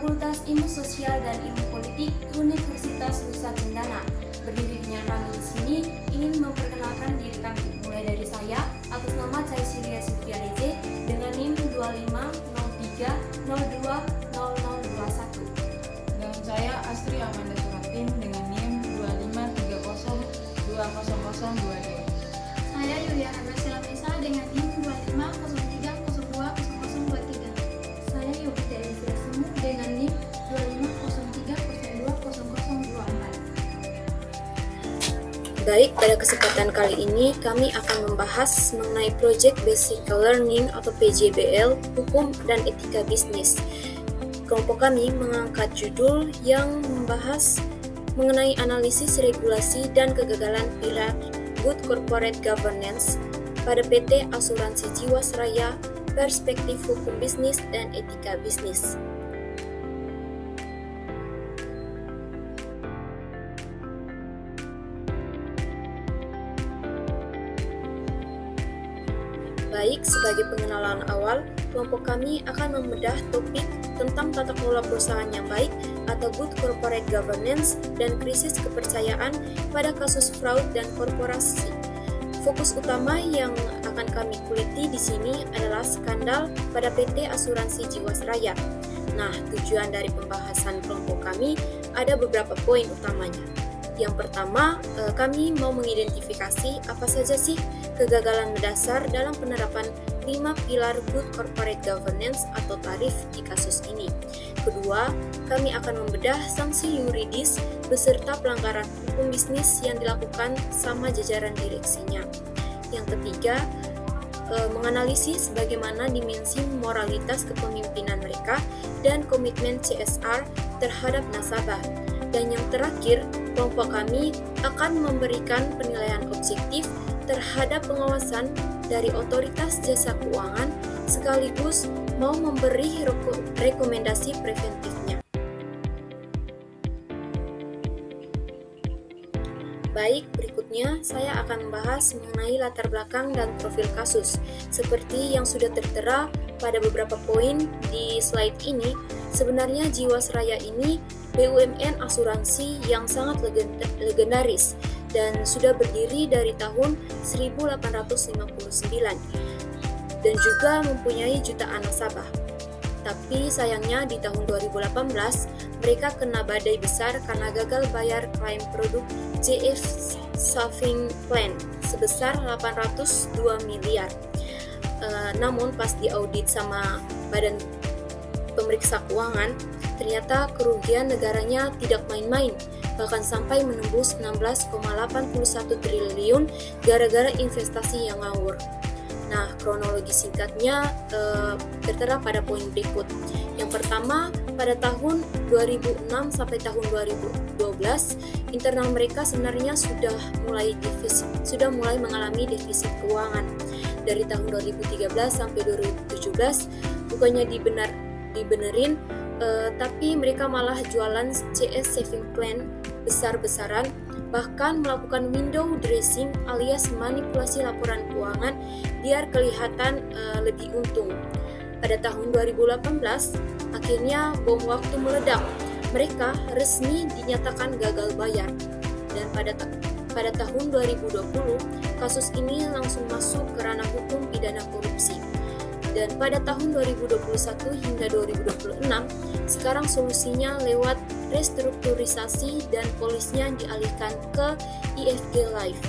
Fakultas Ilmu Sosial dan Ilmu Politik Universitas Nusa Tenggara. Berdirinya kami di sini ingin memperkenalkan diri kami, mulai dari saya atas nama Caicelia Sylvia Reze dengan NIM 2503020021. Dan saya Astri Amanda Suratin dengan NIM 2530200022. Saya Yuliana Bersela Mesa dengan NIM 2503020023. Saya Yovita Elizia Semu dengan NIM 2503020024. Baik, pada kesempatan kali ini kami akan membahas mengenai Project Basic Learning atau PJBL, Hukum dan Etika Bisnis. Kelompok kami mengangkat judul yang membahas mengenai analisis regulasi dan kegagalan pilar Good Corporate Governance pada PT Asuransi Jiwasraya, Perspektif Hukum Bisnis dan Etika Bisnis. Baik, sebagai pengenalan awal, kelompok kami akan membedah topik tentang tata kelola perusahaan yang baik atau Good Corporate Governance dan krisis kepercayaan pada kasus fraud dan korporasi. Fokus utama yang akan kami kuliti di sini adalah skandal pada PT Asuransi Jiwasraya. Nah, tujuan dari pembahasan kelompok kami ada beberapa poin utamanya. Yang pertama, kami mau mengidentifikasi apa saja sih kegagalan mendasar dalam penerapan 5 pilar Good Corporate Governance atau tarif di kasus ini. Kedua, kami akan membedah sanksi yuridis beserta pelanggaran hukum bisnis yang dilakukan sama jajaran direksinya. Yang ketiga, menganalisis bagaimana dimensi moralitas kepemimpinan mereka dan komitmen CSR terhadap nasabah. Dan yang terakhir, kelompok kami akan memberikan penilaian objektif terhadap pengawasan dari otoritas jasa keuangan sekaligus mau memberi rekomendasi preventifnya. Baik, berikutnya saya akan membahas mengenai latar belakang dan profil kasus. Seperti yang sudah tertera pada beberapa poin di slide ini, sebenarnya Jiwasraya ini BUMN asuransi yang sangat legendaris dan sudah berdiri dari tahun 1859 dan juga mempunyai jutaan nasabah. Tapi sayangnya di tahun 2018 mereka kena badai besar karena gagal bayar klaim produk JF Saving Plan sebesar 802 miliar. Namun pas diaudit sama Badan Pemeriksa Keuangan, ternyata kerugian negaranya tidak main-main, bahkan sampai menembus 16,81 triliun gara-gara investasi yang ngawur. Nah, kronologi singkatnya tertera pada poin berikut. Yang pertama, pada tahun 2006 sampai tahun 2012, internal mereka sebenarnya sudah mulai mengalami defisit keuangan. Dari tahun 2013 sampai 2017, bukannya dibenerin, tapi mereka malah jualan CS Saving Plan besar-besaran, bahkan melakukan window dressing alias manipulasi laporan keuangan biar kelihatan lebih untung. Pada tahun 2018, akhirnya bom waktu meledak. Mereka resmi dinyatakan gagal bayar. Dan pada tahun 2020, kasus ini langsung masuk ke ranah hukum pidana korupsi. Dan pada tahun 2021 hingga 2026, sekarang solusinya lewat restrukturisasi dan polisnya dialihkan ke IFG Life.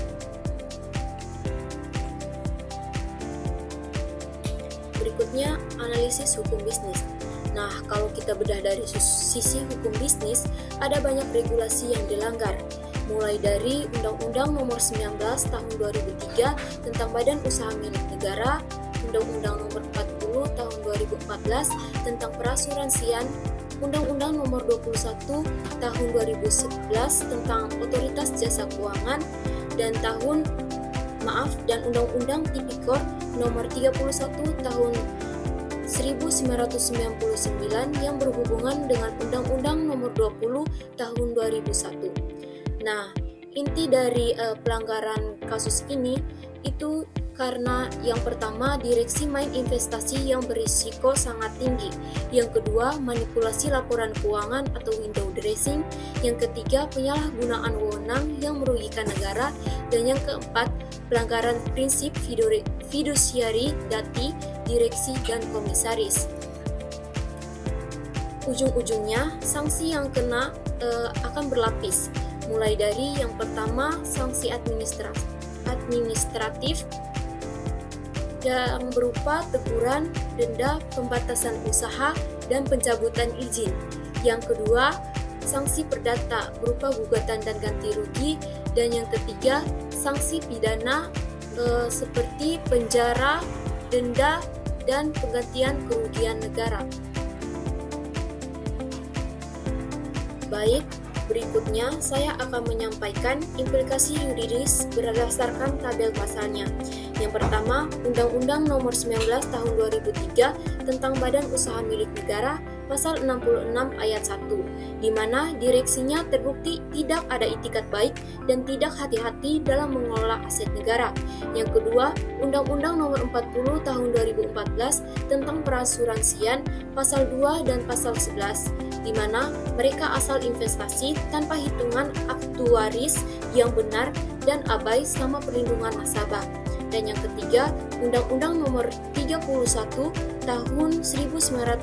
Berikutnya, analisis hukum bisnis. Nah, kalau kita bedah dari sisi hukum bisnis, ada banyak regulasi yang dilanggar. Mulai dari Undang-Undang Nomor 19 Tahun 2003 tentang Badan Usaha Milik Negara, Undang-Undang Nomor 40 Tahun 2014 tentang Perasuransian, Undang-Undang Nomor 21 Tahun 2011 tentang Otoritas Jasa Keuangan, dan Undang-Undang Tipikor Nomor 31 Tahun 1999 yang berhubungan dengan Undang-Undang Nomor 20 Tahun 2001. Nah, inti dari pelanggaran kasus ini itu Karena yang pertama, direksi main investasi yang berisiko sangat tinggi. Yang kedua, manipulasi laporan keuangan atau window dressing. Yang ketiga, penyalahgunaan wewenang yang merugikan negara. Dan yang keempat, pelanggaran prinsip fiduciary dati, direksi, dan komisaris. Ujung-ujungnya, sanksi yang kena akan berlapis. Mulai dari yang pertama, sanksi administratif yang berupa teguran, denda, pembatasan usaha, dan pencabutan izin. Yang kedua, sanksi perdata berupa gugatan dan ganti rugi. Dan yang ketiga, sanksi pidana seperti penjara, denda, dan penggantian kerugian negara. Baik, berikutnya saya akan menyampaikan implikasi yuridis berdasarkan tabel pasalnya. Yang pertama, Undang-Undang Nomor 19 Tahun 2003 tentang Badan Usaha Milik Negara, Pasal 66 Ayat 1, di mana direksinya terbukti tidak ada itikat baik dan tidak hati-hati dalam mengelola aset negara. Yang kedua, Undang-Undang Nomor 40 Tahun 2014 tentang Perasuransian, Pasal 2 dan Pasal 11, di mana mereka asal investasi tanpa hitungan aktuaris yang benar dan abai selama perlindungan nasabah. Dan yang ketiga, Undang-Undang Nomor 31 Tahun 1999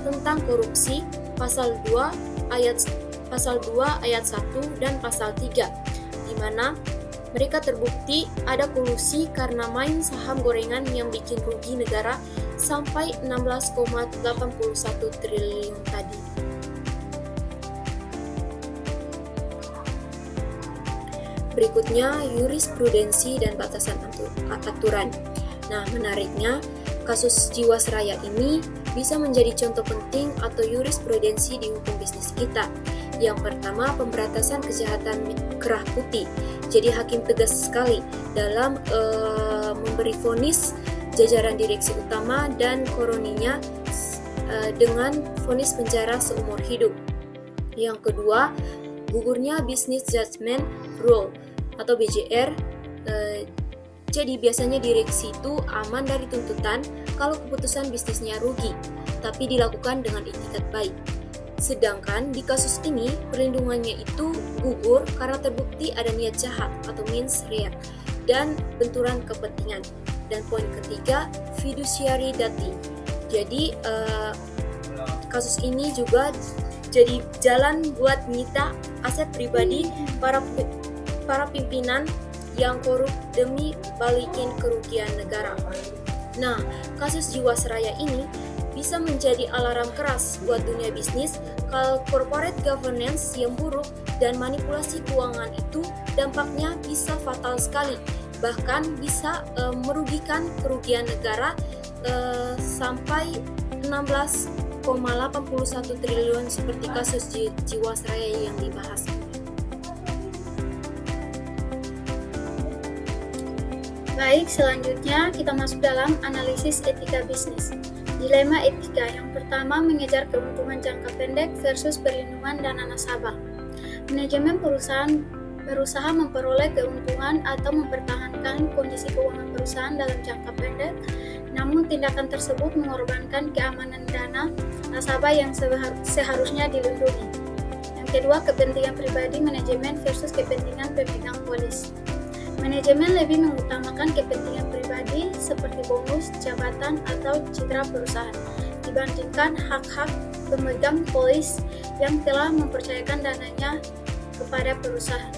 tentang korupsi, Pasal 2 ayat 1 dan Pasal 3, di mana mereka terbukti ada kolusi karena main saham gorengan yang bikin rugi negara sampai 16,81 triliun tadi. Berikutnya, jurisprudensi dan batasan aturan. Nah, menariknya, kasus Jiwasraya ini bisa menjadi contoh penting atau jurisprudensi di hukum bisnis kita. Yang pertama, pemberantasan kejahatan kerah putih. Jadi hakim tegas sekali dalam memberi vonis jajaran direksi utama dan koroninya dengan vonis penjara seumur hidup. Yang kedua, gugurnya Business Judgment Rule atau BJR. Jadi biasanya direksi itu aman dari tuntutan kalau keputusan bisnisnya rugi, tapi dilakukan dengan itikat baik. Sedangkan di kasus ini perlindungannya itu gugur karena terbukti ada niat jahat atau mens rea dan benturan kepentingan. Dan poin ketiga, fiduciary dati. Jadi kasus ini juga jadi jalan buat nyita aset pribadi para pimpinan yang korup demi balikin kerugian negara. Nah, kasus Jiwasraya ini bisa menjadi alarm keras buat dunia bisnis kalau corporate governance yang buruk dan manipulasi keuangan itu dampaknya bisa fatal sekali, bahkan bisa merugikan kerugian negara sampai 16,81 triliun seperti kasus Jiwasraya yang dibahas. Baik, selanjutnya kita masuk dalam analisis etika bisnis. Dilema etika yang pertama, mengejar keuntungan jangka pendek versus perlindungan dana nasabah. Manajemen perusahaan berusaha memperoleh keuntungan atau mempertahankan kondisi keuangan perusahaan dalam jangka pendek, namun tindakan tersebut mengorbankan keamanan dana nasabah yang seharusnya dilindungi. Yang kedua, kepentingan pribadi manajemen versus kepentingan pemegang polis. Manajemen lebih mengutamakan kepentingan pribadi seperti bonus, jabatan, atau citra perusahaan dibandingkan hak-hak pemegang polis yang telah mempercayakan dananya kepada perusahaan.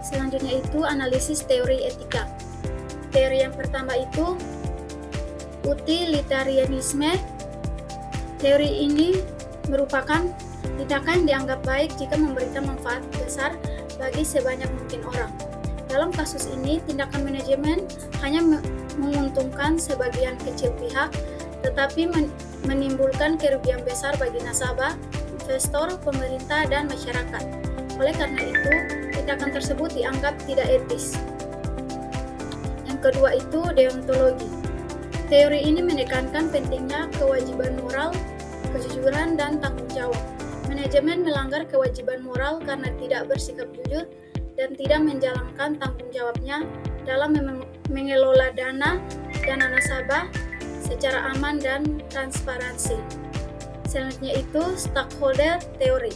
Selanjutnya itu analisis teori etika. Teori yang pertama itu utilitarianisme. Teori ini merupakan tindakan dianggap baik jika memberikan manfaat besar bagi sebanyak mungkin orang. Dalam kasus ini, tindakan manajemen hanya menguntungkan sebagian kecil pihak, tetapi menimbulkan kerugian besar bagi nasabah, investor, pemerintah, dan masyarakat. Oleh karena itu, tindakan tersebut dianggap tidak etis. Yang kedua itu deontologi. Teori ini menekankan pentingnya kewajiban moral, kejujuran, dan tanggung jawab. Manajemen melanggar kewajiban moral karena tidak bersikap jujur dan tidak menjalankan tanggung jawabnya dalam mengelola dana nasabah secara aman dan transparansi. Selanjutnya itu stakeholder theory.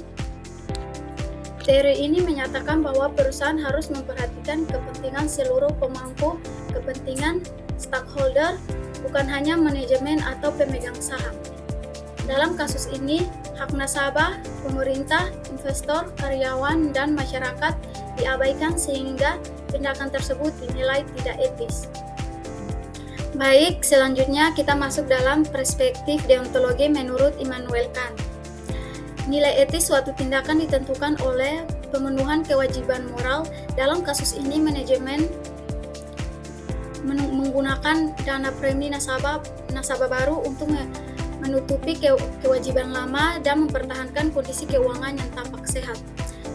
Teori ini menyatakan bahwa perusahaan harus memperhatikan kepentingan seluruh pemangku kepentingan stakeholder, bukan hanya manajemen atau pemegang saham. Dalam kasus ini, hak nasabah, pemerintah, investor, karyawan, dan masyarakat diabaikan sehingga tindakan tersebut dinilai tidak etis. Baik, selanjutnya kita masuk dalam perspektif deontologi menurut Immanuel Kant. Nilai etis suatu tindakan ditentukan oleh pemenuhan kewajiban moral. Dalam kasus ini, manajemen menggunakan dana premi nasabah baru untuk menutupi kewajiban lama dan mempertahankan kondisi keuangan yang tampak sehat.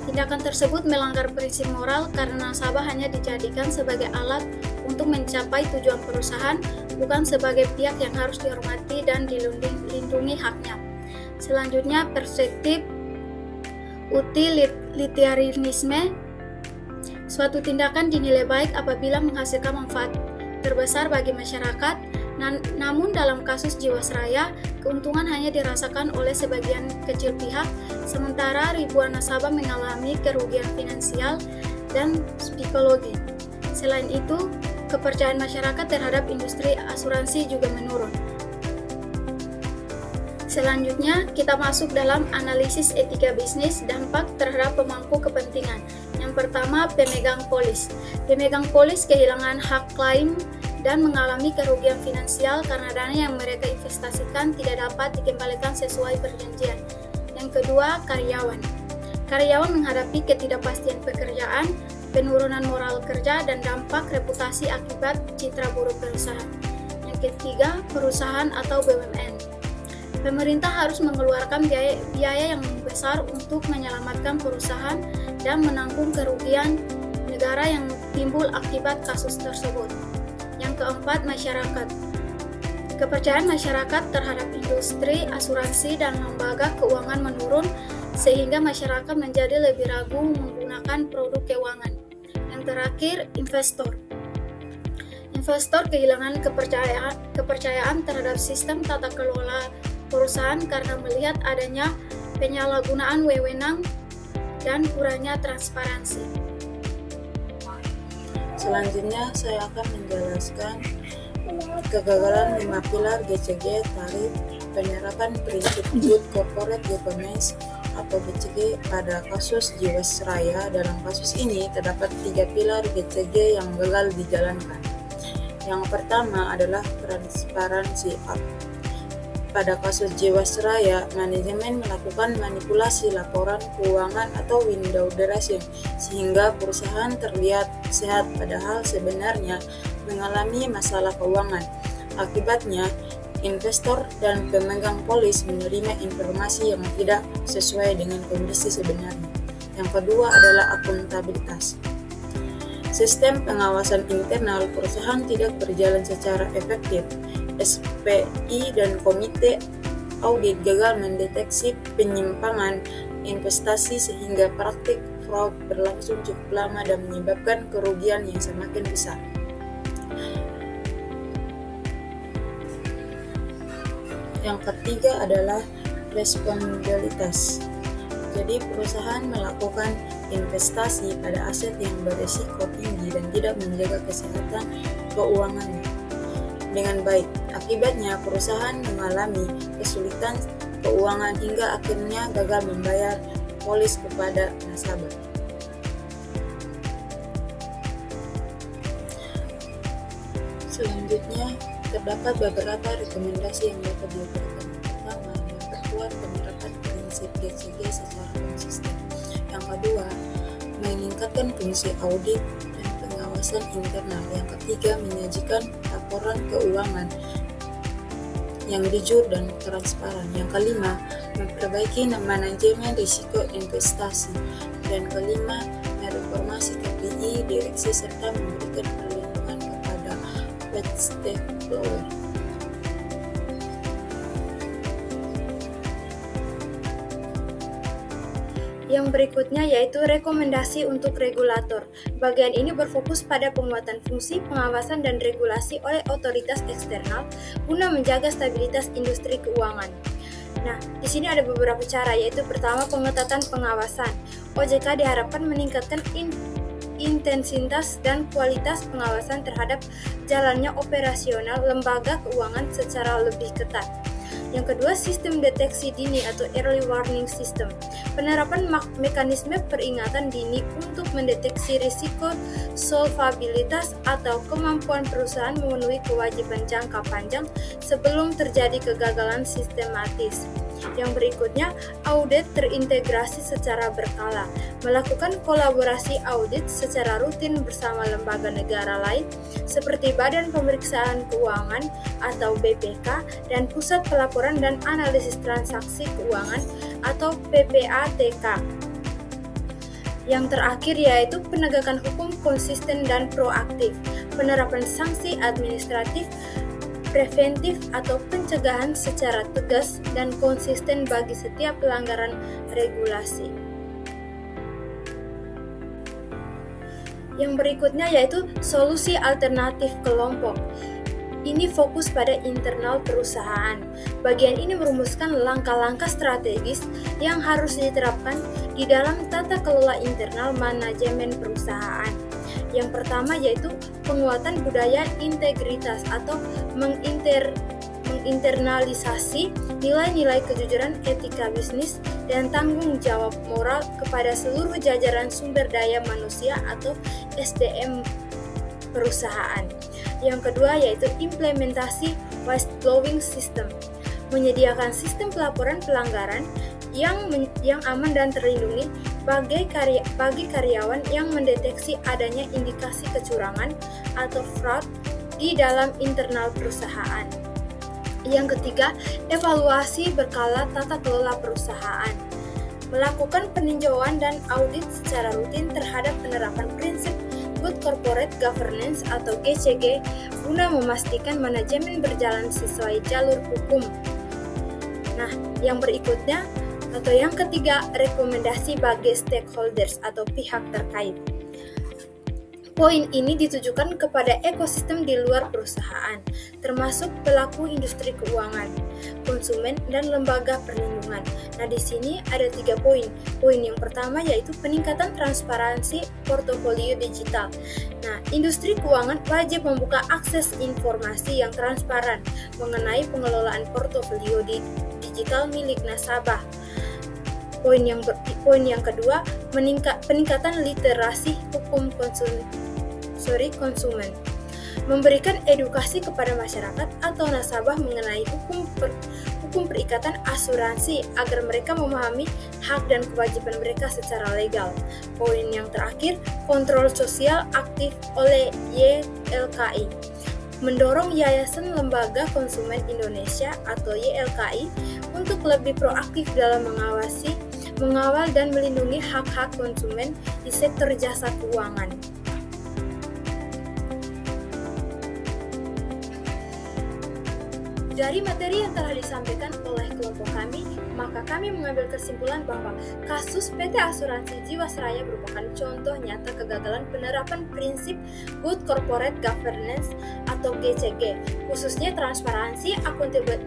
Tindakan tersebut melanggar prinsip moral karena nasabah hanya dijadikan sebagai alat untuk mencapai tujuan perusahaan, bukan sebagai pihak yang harus dihormati dan dilindungi haknya. Selanjutnya, perspektif utilitarianisme. Suatu tindakan dinilai baik apabila menghasilkan manfaat terbesar bagi masyarakat, namun dalam kasus Jiwasraya, keuntungan hanya dirasakan oleh sebagian kecil pihak, sementara ribuan nasabah mengalami kerugian finansial dan psikologi. Selain itu, kepercayaan masyarakat terhadap industri asuransi juga menurun. Selanjutnya, kita masuk dalam analisis etika bisnis dampak terhadap pemangku kepentingan. Yang pertama, pemegang polis. Pemegang polis kehilangan hak klaim dan mengalami kerugian finansial karena dana yang mereka investasikan tidak dapat dikembalikan sesuai perjanjian. Yang kedua, karyawan. Karyawan menghadapi ketidakpastian pekerjaan, penurunan moral kerja, dan dampak reputasi akibat citra buruk perusahaan. Yang ketiga, perusahaan atau BUMN. Pemerintah harus mengeluarkan biaya yang besar untuk menyelamatkan perusahaan dan menanggung kerugian negara yang timbul akibat kasus tersebut. Yang keempat, masyarakat. Kepercayaan masyarakat terhadap industri asuransi dan lembaga keuangan menurun sehingga masyarakat menjadi lebih ragu menggunakan produk keuangan. Yang terakhir, investor. Investor kehilangan kepercayaan terhadap sistem tata kelola perusahaan karena melihat adanya penyalahgunaan wewenang dan kurangnya transparansi. Selanjutnya saya akan menjelaskan kegagalan 5 pilar GCG tarif penerapan prinsip Good Corporate Governance atau GCG pada kasus Jiwasraya. Dalam kasus ini terdapat 3 pilar GCG yang gagal dijalankan. Yang pertama adalah transparansi. Pada kasus Jiwasraya, manajemen melakukan manipulasi laporan keuangan atau window dressing sehingga perusahaan terlihat sehat padahal sebenarnya mengalami masalah keuangan. Akibatnya, investor dan pemegang polis menerima informasi yang tidak sesuai dengan kondisi sebenarnya. Yang kedua adalah akuntabilitas. Sistem pengawasan internal perusahaan tidak berjalan secara efektif. SPI dan komite audit gagal mendeteksi penyimpangan investasi sehingga praktik fraud berlangsung cukup lama dan menyebabkan kerugian yang semakin besar. Yang ketiga adalah responsibilitas. Jadi perusahaan melakukan investasi pada aset yang berisiko tinggi dan tidak menjaga kesehatan keuangannya dengan baik. Akibatnya perusahaan mengalami kesulitan keuangan hingga akhirnya gagal membayar polis kepada nasabah. Selanjutnya, terdapat beberapa rekomendasi yang dapat diberikan. Pertama, memperkuat penerapan prinsip GCG secara konsisten. Yang kedua, meningkatkan fungsi audit dan pengawasan internal. Yang ketiga, menyajikan laporan keuangan yang jujur dan transparan. Yang kelima, memperbaiki manajemen risiko investasi. Dan kelima, mereformasi KPI, direksi serta memberikan perlindungan kepada stakeholder. Yang berikutnya yaitu rekomendasi untuk regulator. Bagian ini berfokus pada penguatan fungsi, pengawasan, dan regulasi oleh otoritas eksternal guna menjaga stabilitas industri keuangan. Nah, di sini ada beberapa cara, yaitu pertama pengetatan pengawasan. OJK diharapkan meningkatkan intensitas dan kualitas pengawasan terhadap jalannya operasional lembaga keuangan secara lebih ketat. Yang kedua, sistem deteksi dini atau early warning system. Penerapan mekanisme peringatan dini untuk mendeteksi risiko solvabilitas atau kemampuan perusahaan memenuhi kewajiban jangka panjang sebelum terjadi kegagalan sistematis. Yang berikutnya, audit terintegrasi secara berkala. Melakukan kolaborasi audit secara rutin bersama lembaga negara lain seperti Badan Pemeriksaan Keuangan atau BPK dan Pusat Pelaporan dan Analisis Transaksi Keuangan atau PPATK. Yang terakhir yaitu penegakan hukum konsisten dan proaktif. Penerapan sanksi administratif preventif atau pencegahan secara tegas dan konsisten bagi setiap pelanggaran regulasi. Yang berikutnya yaitu solusi alternatif kelompok. Ini fokus pada internal perusahaan. Bagian ini merumuskan langkah-langkah strategis yang harus diterapkan di dalam tata kelola internal manajemen perusahaan. Yang pertama yaitu penguatan budaya integritas atau menginternalisasi nilai-nilai kejujuran, etika bisnis, dan tanggung jawab moral kepada seluruh jajaran sumber daya manusia atau SDM perusahaan. Yang kedua yaitu implementasi whistleblowing system, menyediakan sistem pelaporan pelanggaran yang aman dan terlindungi bagi karyawan yang mendeteksi adanya indikasi kecurangan atau fraud di dalam internal perusahaan. Yang ketiga, evaluasi berkala tata kelola perusahaan. Melakukan peninjauan dan audit secara rutin terhadap penerapan prinsip Good Corporate Governance atau GCG guna memastikan manajemen berjalan sesuai jalur hukum. Nah, yang berikutnya atau yang ketiga, rekomendasi bagi stakeholders atau pihak terkait. Poin ini ditujukan kepada ekosistem di luar perusahaan, termasuk pelaku industri keuangan, konsumen, dan lembaga perlindungan. Nah, di sini ada 3 poin. Poin yang pertama yaitu peningkatan transparansi portofolio digital. Nah, industri keuangan wajib membuka akses informasi yang transparan mengenai pengelolaan portofolio digital milik nasabah. Poin yang kedua, peningkatan literasi hukum konsumen. Memberikan edukasi kepada masyarakat atau nasabah mengenai hukum perikatan asuransi agar mereka memahami hak dan kewajiban mereka secara legal. Poin yang terakhir, kontrol sosial aktif oleh YLKI. Mendorong Yayasan Lembaga Konsumen Indonesia atau YLKI untuk lebih proaktif dalam mengawal dan melindungi hak-hak konsumen di sektor jasa keuangan. Dari materi yang telah disampaikan oleh kelompok kami, maka kami mengambil kesimpulan bahwa kasus PT Asuransi Jiwasraya merupakan contoh nyata kegagalan penerapan prinsip Good Corporate Governance atau GCG, khususnya transparansi,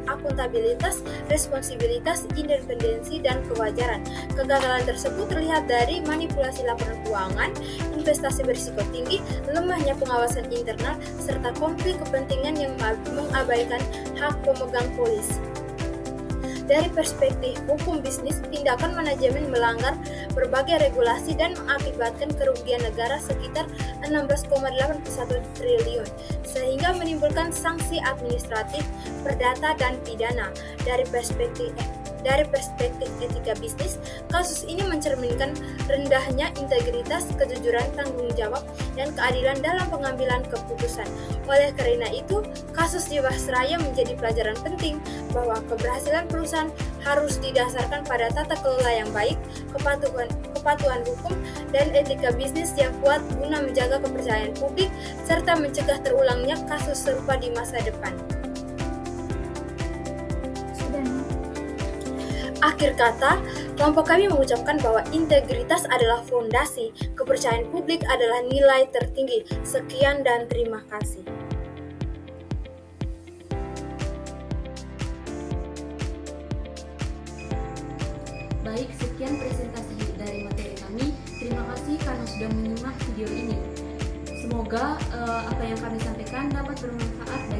akuntabilitas, responsibilitas, independensi, dan kewajaran. Kegagalan tersebut terlihat dari manipulasi laporan keuangan, investasi berisiko tinggi, lemahnya pengawasan internal, serta konflik kepentingan yang mengabaikan hak pemegang polis. Dari perspektif hukum bisnis, tindakan manajemen melanggar berbagai regulasi dan mengakibatkan kerugian negara sekitar 16,81 triliun, sehingga menimbulkan sanksi administratif, perdata, dan pidana. Dari perspektif etika bisnis, kasus ini mencerminkan rendahnya integritas, kejujuran, tanggung jawab, dan keadilan dalam pengambilan keputusan. Oleh karena itu, kasus Jiwasraya menjadi pelajaran penting bahwa keberhasilan perusahaan harus didasarkan pada tata kelola yang baik, kepatuhan hukum, dan etika bisnis yang kuat guna menjaga kepercayaan publik serta mencegah terulangnya kasus serupa di masa depan. Akhir kata, kelompok kami mengucapkan bahwa integritas adalah fondasi, kepercayaan publik adalah nilai tertinggi. Sekian dan terima kasih. Baik, sekian presentasi dari materi kami. Terima kasih karena sudah menyimak video ini. Semoga apa yang kami sampaikan dapat bermanfaat bagi